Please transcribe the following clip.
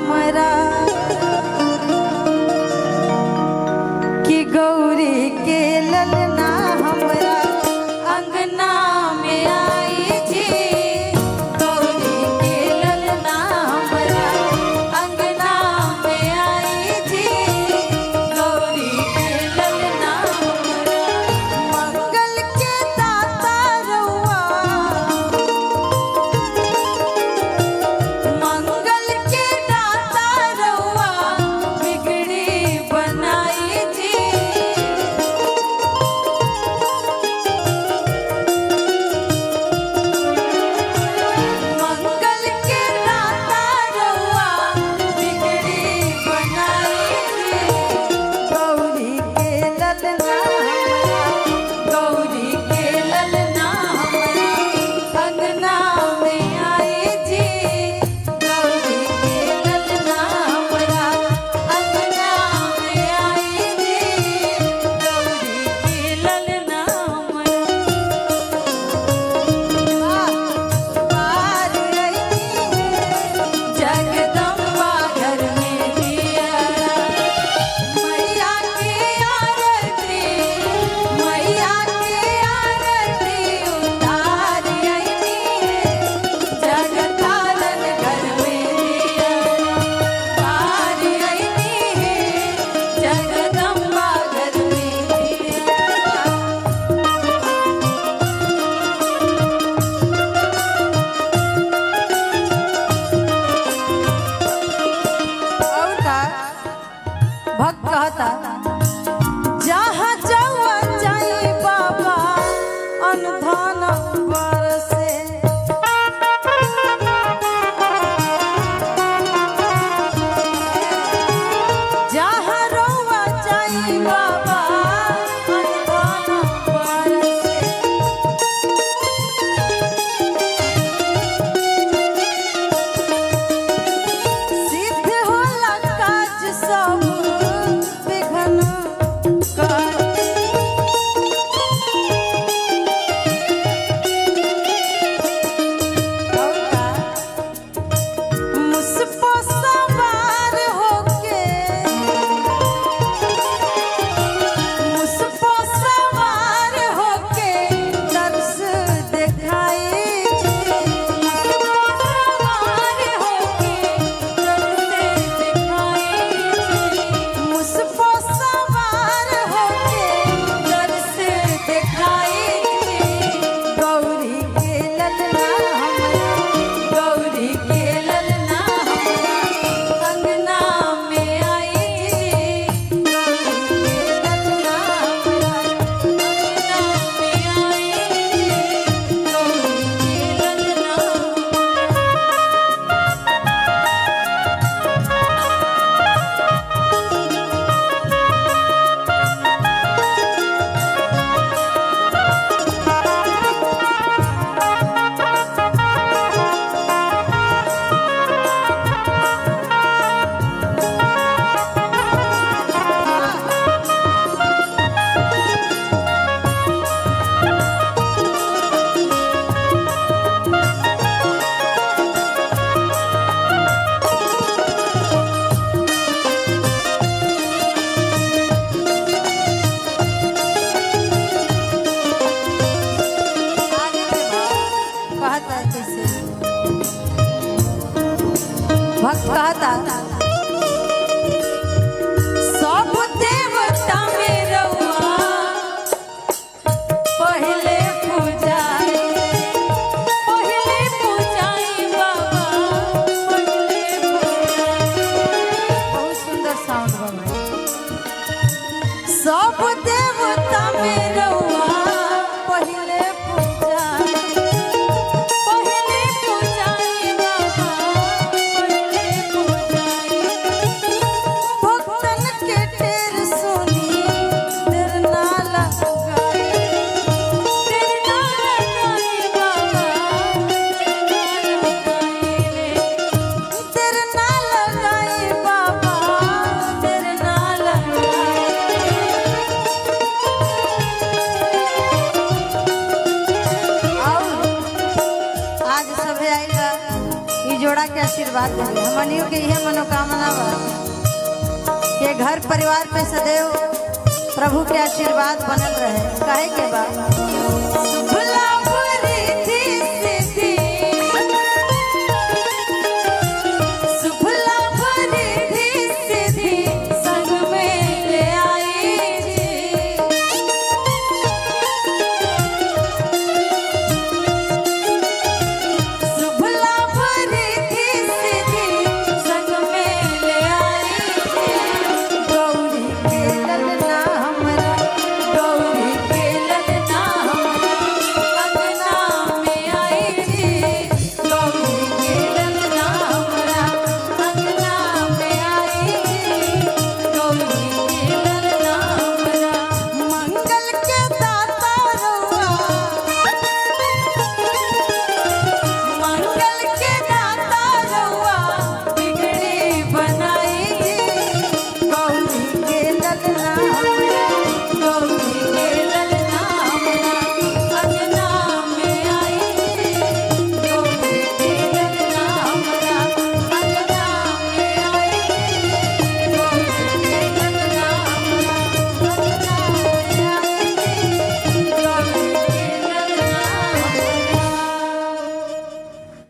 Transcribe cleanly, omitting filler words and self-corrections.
हमरा कि गौरी के ललना हमरा अंगना में आई जी। गौरी के ललना हमरा अंगना में आई जी। गौरी के ललना हमरा मंगल के दाता रउआ, मंगल के दाता रउआ बिगड़ी बनाई जी। मंगल के दाता रउआ बिगड़ी बनाई जी। गौरी के ललना हमरा, गौरी के ललना हमरा अंगना में आई जी। गौरी के ललना हमरा अंगना में आई जी। गौरी के ललना हमरा बार रही जगदम्बा घर में दिया मैया की आरती, मैया की आरती उतार आईनी जगतारन घर में दिया पार आईनी जगदम्बा घर में दिया। और का भक्त कहता जहाँ जवा जाई बाबा अनुधान बरसे। जहाँ रउआ जाई बाबा अनुधान बरसे। सिद्ध होला काज सब विघ्न कर। और का मुसपो सवार होके, मुसपो सवार होके दर्श दिखाई जी। मुसपो सवार होके दर्श दिखाई जी। मुसपो सवार होके दर्श दिखाई जी। गौरी के ललना हमरा, गौरी के ललना हमरा अंगना में आई जी। गौरी के ललना हमरा अंगना में आई जी। गौरी के ललना आगे के भाव कहता है कैसे भक्त कहता सब देवता में रउआ पहले पूजाई, पहले पूजाई बाबा पहले पूजाई। बहुत सुंदर साउंड बाबा। सब देवता में रउआ पहले पूजाई, पहले पूजाई बाबा पहले पूजाई। जोड़ा के आशीर्वाद देवे। हमनियों के यह मनोकामना बा कि घर परिवार पे सदैव प्रभु के आशीर्वाद बनल रहे। काहे के बा